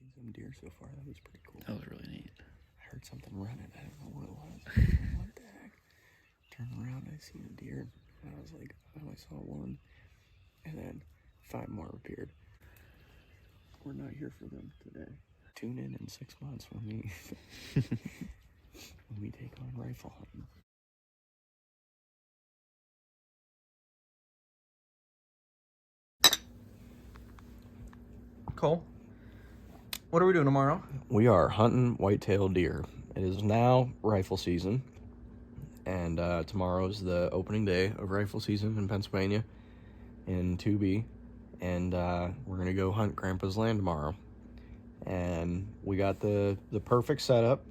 seen some deer so far. That was pretty cool. That was really neat. I heard something running. I don't know what it was. What the heck? Turned around, I seen a deer, and I was like, I only saw one, and then 5 more appeared. We're not here for them today. Tune in 6 months when we take on rifle hunting. Cole, what are we doing tomorrow? We are hunting white-tailed deer. It is now rifle season, and tomorrow's the opening day of rifle season in Pennsylvania, in 2B, and we're gonna go hunt Grandpa's land tomorrow. And we got the perfect setup.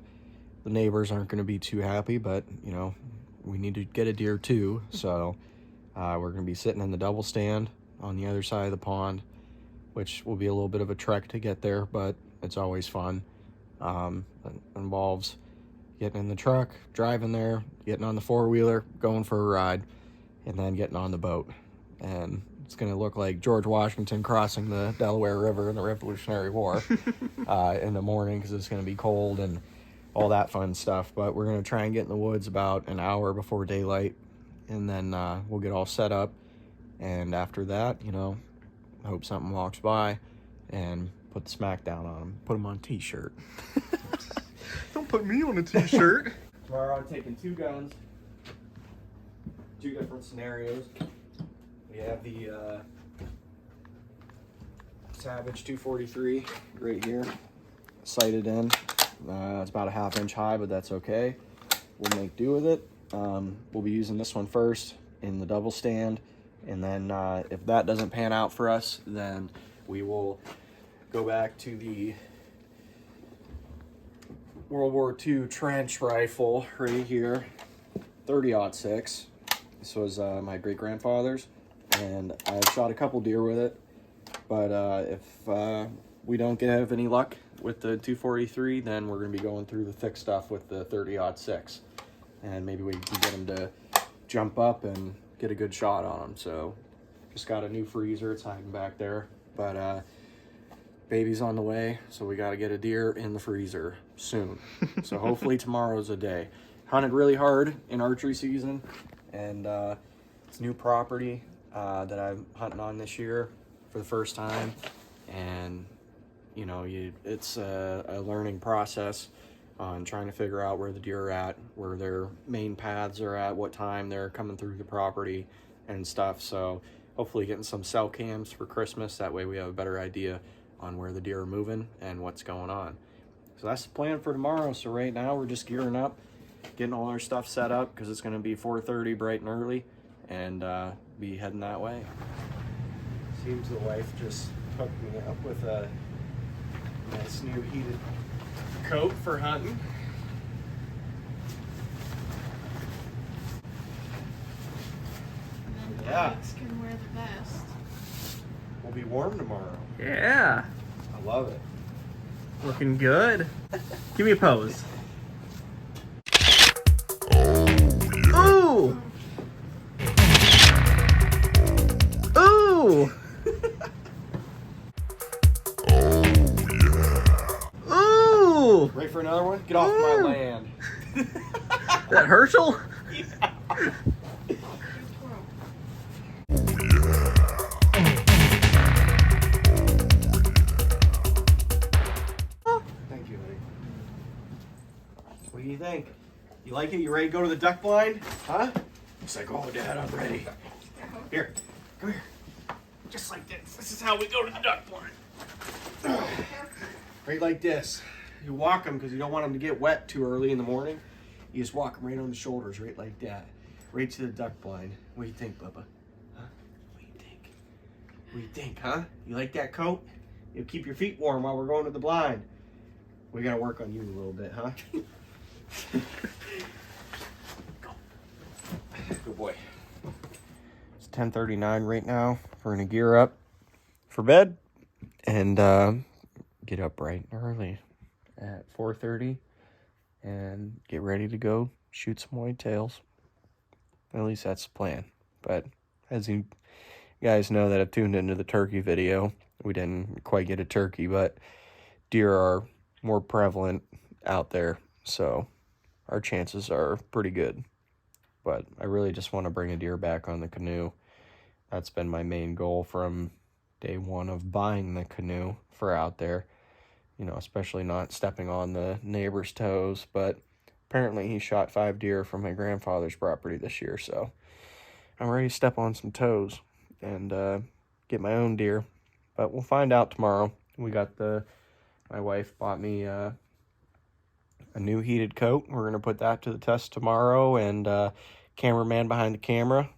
The neighbors aren't gonna be too happy, but you know, we need to get a deer too, so we're gonna be sitting in the double stand on the other side of the pond, which will be a little bit of a trek to get there, but it's always fun. It involves getting in the truck, driving there, getting on the four-wheeler, going for a ride, and then getting on the boat. And it's going to look like George Washington crossing the Delaware River in the Revolutionary War in the morning, because it's going to be cold and all that fun stuff. But we're going to try and get in the woods about an hour before daylight, and then we'll get all set up. And after that, you know, I hope something walks by and put the smack down on them. Put them on a t-shirt. Don't put me on a t-shirt. Tomorrow I'm taking 2 guns. 2 different scenarios. We have the Savage 243 right here, sighted in. It's about a 1/2 inch high, but that's okay. We'll make do with it. We'll be using this one first in the double stand. And then if that doesn't pan out for us, then we will go back to the World War II trench rifle right here, 30-06. This was my great-grandfather's, and I've shot a couple deer with it. But if we don't have any luck with the 243, then we're going to be going through the thick stuff with the 30-06. And maybe we can get them to jump up and get a good shot on them. So just got a new freezer, it's hiding back there, but baby's on the way, so we got to get a deer in the freezer soon. So hopefully tomorrow's a day. Hunted really hard in archery season, and it's new property that I'm hunting on this year for the first time, and you know, it's a learning process on trying to figure out where the deer are at, where their main paths are at, what time they're coming through the property and stuff. So hopefully getting some cell cams for Christmas. That way we have a better idea on where the deer are moving and what's going on. So that's the plan for tomorrow. So right now we're just gearing up, getting all our stuff set up, because it's going to be 4:30 bright and early, and be heading that way. Seems the wife just hooked me up with a nice new heated coat for hunting. And then Yeah. Alex can wear the vest. We'll be warm tomorrow. Yeah, I love it. looking good. Give me a pose. Ooh! Ooh! Ooh! Ready for another one? Get off my land. That Herschel? Thank you, buddy. What do you think? You like it? You ready to go to the duck blind? Huh? It's like, oh, Dad, I'm ready. Here, come here. Just like this. This is how we go to the duck blind. Right like this. You walk them because you don't want them to get wet too early in the morning. You just walk them right on the shoulders, right like that. Right to the duck blind. What do you think, Bubba? Huh? What do you think? What do you think, huh? You like that coat? You'll keep your feet warm while we're going to the blind. We gotta work on you a little bit, huh? Go. Good boy. It's 10:39 right now. We're gonna gear up for bed and get up bright and early at 4:30 and get ready to go shoot some whitetails. At least that's the plan. But as you guys know that have tuned into the turkey video, we didn't quite get a turkey, but deer are more prevalent out there, so our chances are pretty good. But I really just want to bring a deer back on the canoe. That's been my main goal from day one of buying the canoe for out there. You know, especially not stepping on the neighbor's toes. But apparently he shot 5 deer from my grandfather's property this year, so I'm ready to step on some toes and get my own deer. But we'll find out tomorrow. My wife bought me a new heated coat. We're going to put that to the test tomorrow, and cameraman behind the camera,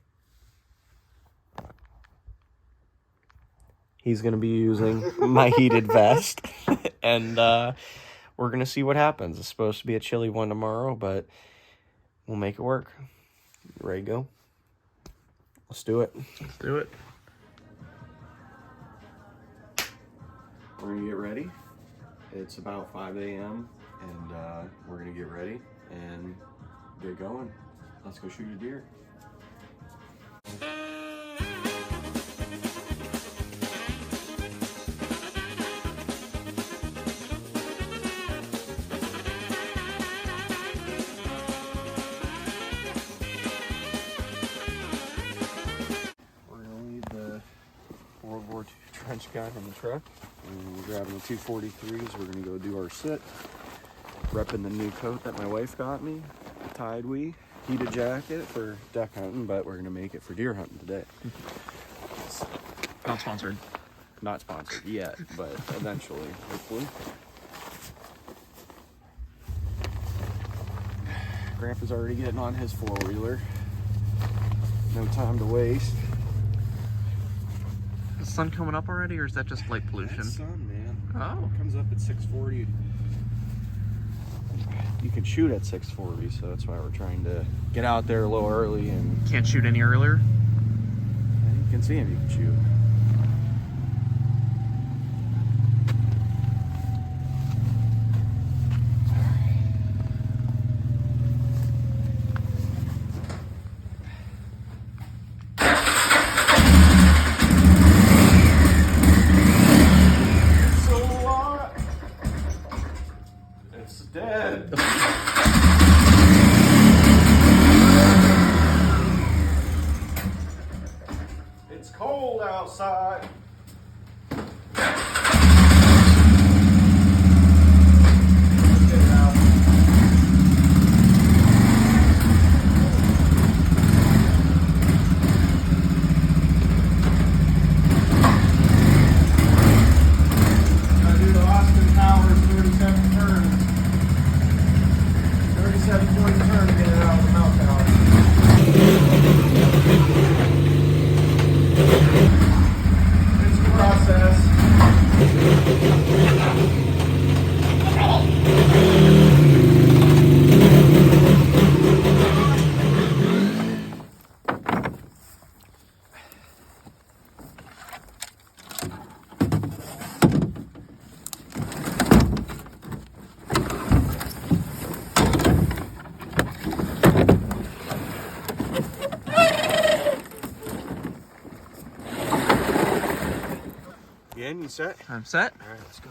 he's going to be using my heated vest, and we're going to see what happens. It's supposed to be a chilly one tomorrow, but we'll make it work. You ready to go? Let's do it. Let's do it. We're going to get ready. It's about 5 a.m. and we're going to get ready and get going. Let's go shoot a deer. We're going to leave the World War II trench gun in the truck. And we're grabbing the 243s. We're going to go do our sit. Repping the new coat that my wife got me. Tide Wee heated jacket for duck hunting, but we're going to make it for deer hunting today. Not sponsored. Not sponsored yet, but eventually, hopefully. Grandpa's already getting on his four-wheeler. No time to waste. Is the sun coming up already, or is that just light pollution? That's sun, man. Oh. It comes up at 6:40. You can shoot at 6:40, so that's why we're trying to get out there a little early. And Can't shoot any earlier? you can see him, you can shoot. It's dead. It's cold outside. Let's get it out. Gotta do the Austin Powers 37 turns. 37-point turn to get it out of the mouth tower. It's a process. You in? You set? I'm set. All right, let's go.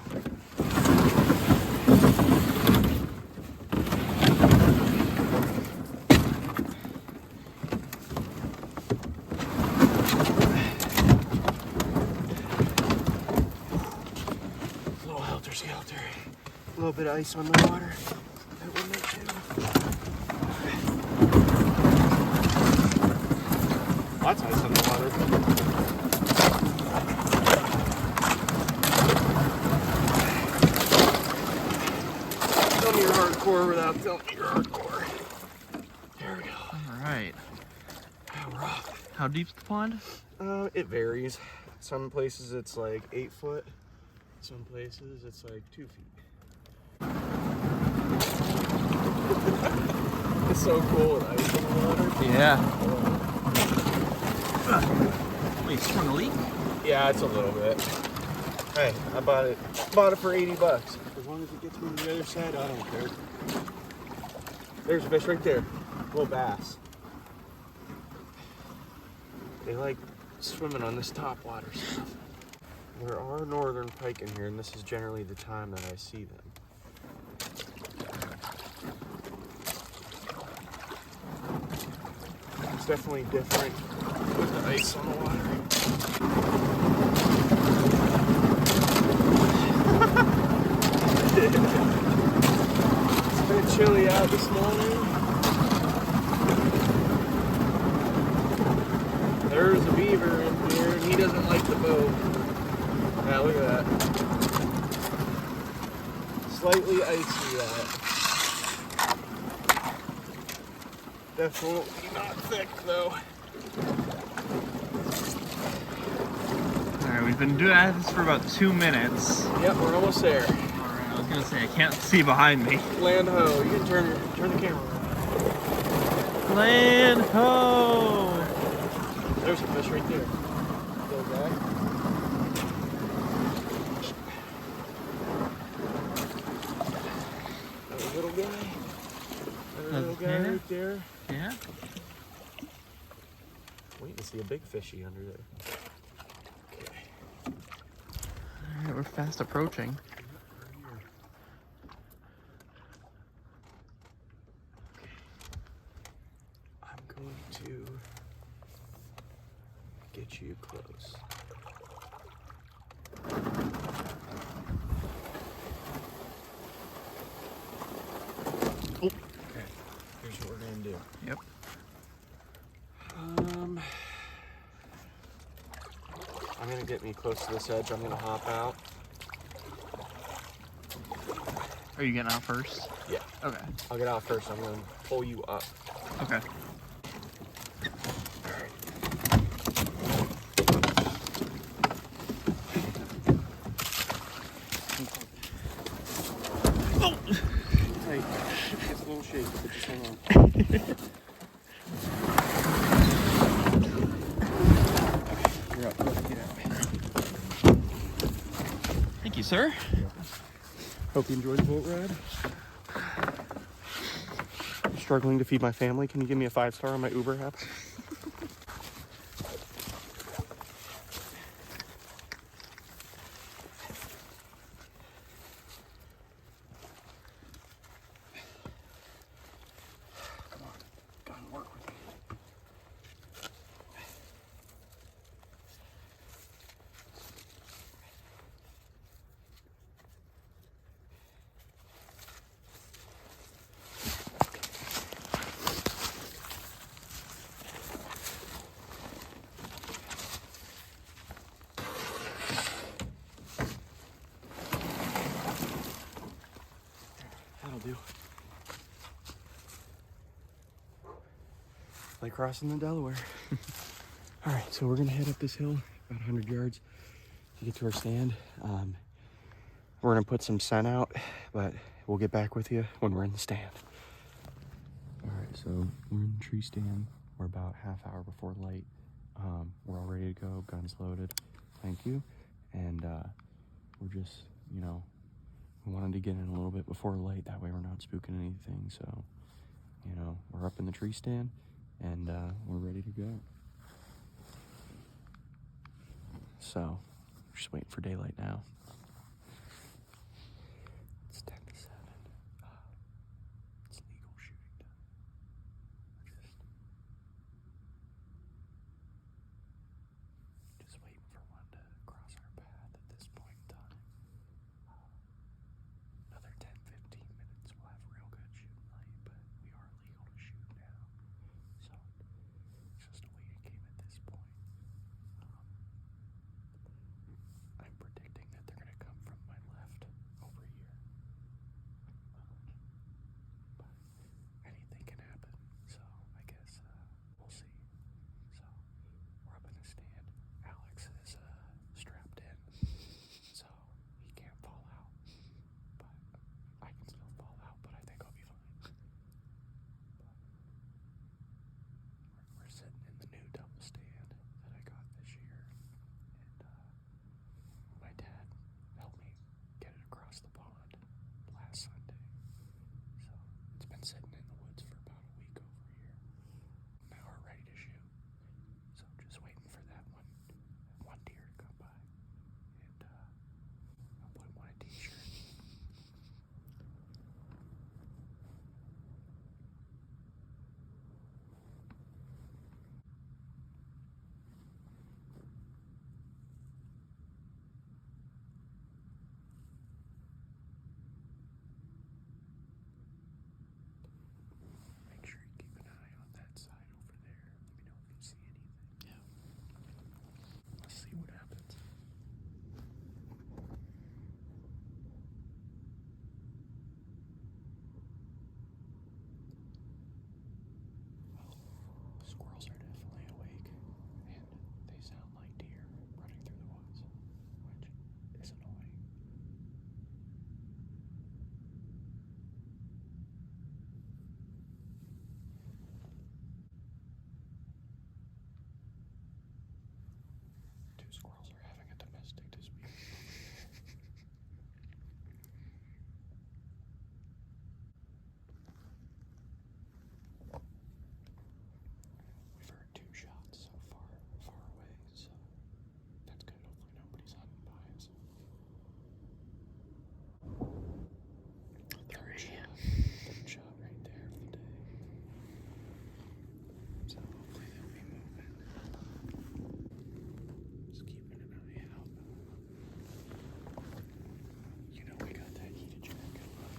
A little helter-skelter. A little bit of ice on the water. That will make it. Lots of ice on the water. Tell me you're hardcore without telling me you're hardcore. There we go. All right. Oh, we're off. How deep's the pond? It varies. Some places it's like 8 foot. Some places it's like 2 feet. It's so cool with ice in the water. Yeah. Wait, sprung a leak? Yeah, it's a little bit. Hey, I bought it for $80. As long as it gets me to the other side, I don't care. There's a fish right there. Little bass. They like swimming on this top water stuff. There are northern pike in here, and this is generally the time that I see them. It's definitely different with the ice on the water. It's been chilly out this morning. There's a beaver in here, and he doesn't like the boat. Yeah, look at that. Slightly icy, that. Definitely not thick, though. Alright, we've been doing this for about 2 minutes. Yep, we're almost there. Alright, I was gonna say, I can't see behind me. Land ho. You can turn the camera around. Land ho! There's a fish right there. Little guy. Another little guy. Another little guy right there. Yeah? Waiting to see a big fishy under there. Okay. Alright, we're fast approaching. I'm going to get you close. Oh. Okay. Here's what we're gonna do. Yep. I'm gonna get me close to this edge. I'm gonna hop out. Are you getting out first? Yeah. Okay. I'll get out first. I'm gonna pull you up. Okay. Hey, it's a little shaky, but just hang on. You're up. Get out. Thank you, sir. Hope you enjoyed the boat ride. I'm struggling to feed my family. Can you give me a 5-star on my Uber app? Come on. Gotta work with me. That'll do. Like crossing the Delaware. All right, so we're gonna head up this hill about 100 yards to get to our stand. We're gonna put some sun out, but we'll get back with you when we're in the stand. All right, so we're in the tree stand. We're about half hour before light. We're all ready to go, guns loaded. Thank you. And we're just, you know, we wanted to get in a little bit before light. That way we're not spooking anything. So, you know, we're up in the tree stand and we're ready to go. So, we're just waiting for daylight now. It's 10 to 7. It's legal shooting time. We're just waiting for one to cross our path at this point in time. Another 10-15 minutes, we'll have real good shooting light, but we are legal to shoot now. So, it's just a waiting game at this point. I'm predicting that they're Squirrels are having a domestic dispute. We've heard 2 shots so far away, so that's good. Hopefully nobody's hunting by us. Third shot right there of the day. So hopefully they'll be moving. Just keeping an eye out. You know we got that heated jacket on.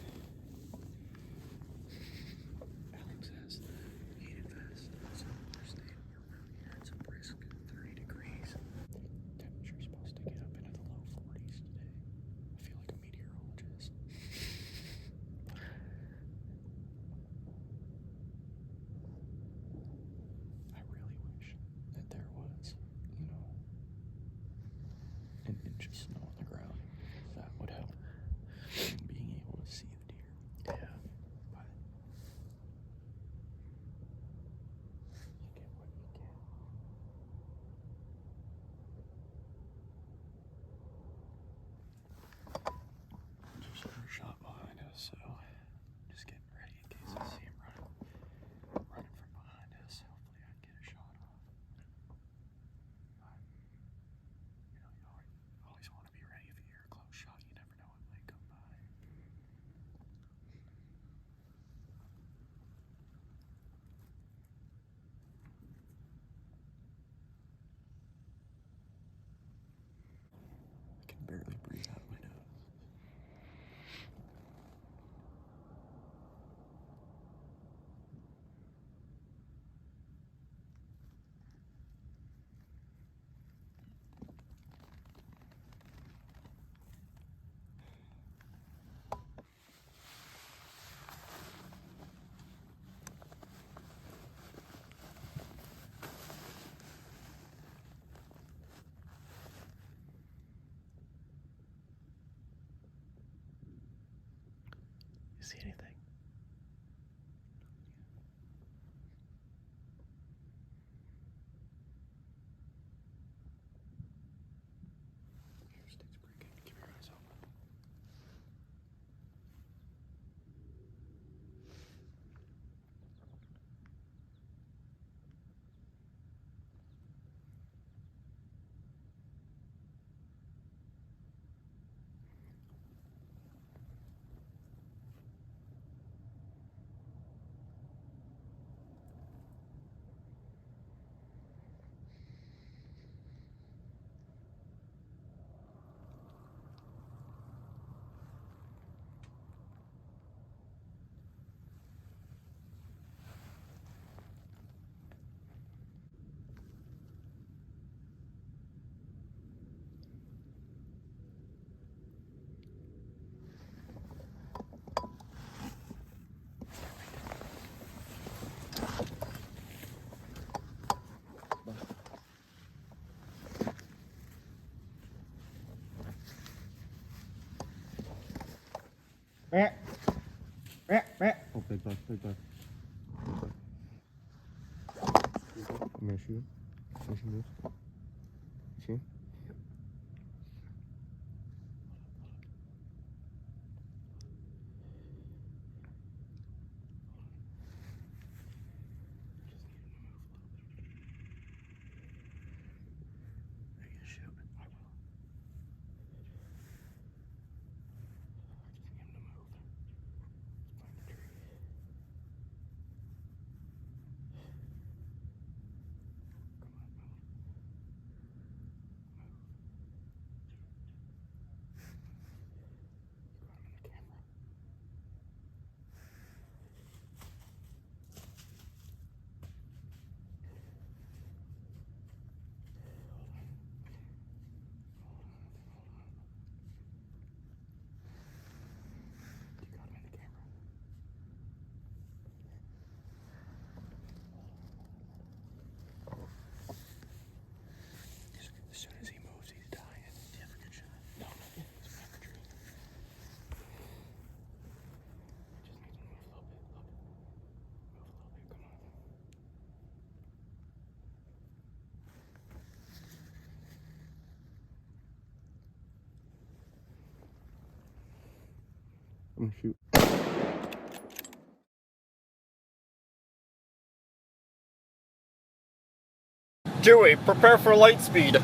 Alex has the heated vest. So we're staying warm out here. It's a brisk 30 degrees. Temperature's supposed to get up into the low 40s today. I feel like a meteorologist. I really wish that there was, an inch of snow on the ground. That would help in being able to see the deer. Yeah. But you get what you get. There's another shot behind us, so just getting ready in case I see him running from behind us. Hopefully I can get a shot off. But, you always want to be ready if you hear a close shot. You never know what might come by. I can barely breathe out my nose. You see anything? Your stick's breaking. Keep your eyes open. Oh, big buck, big buck. I'm gonna shoot. Can you move? See? Are you gonna shoot? I will. I just need him to move. Let's find the tree. Come on, move. Oh, shoot. Joey, prepare for light speed.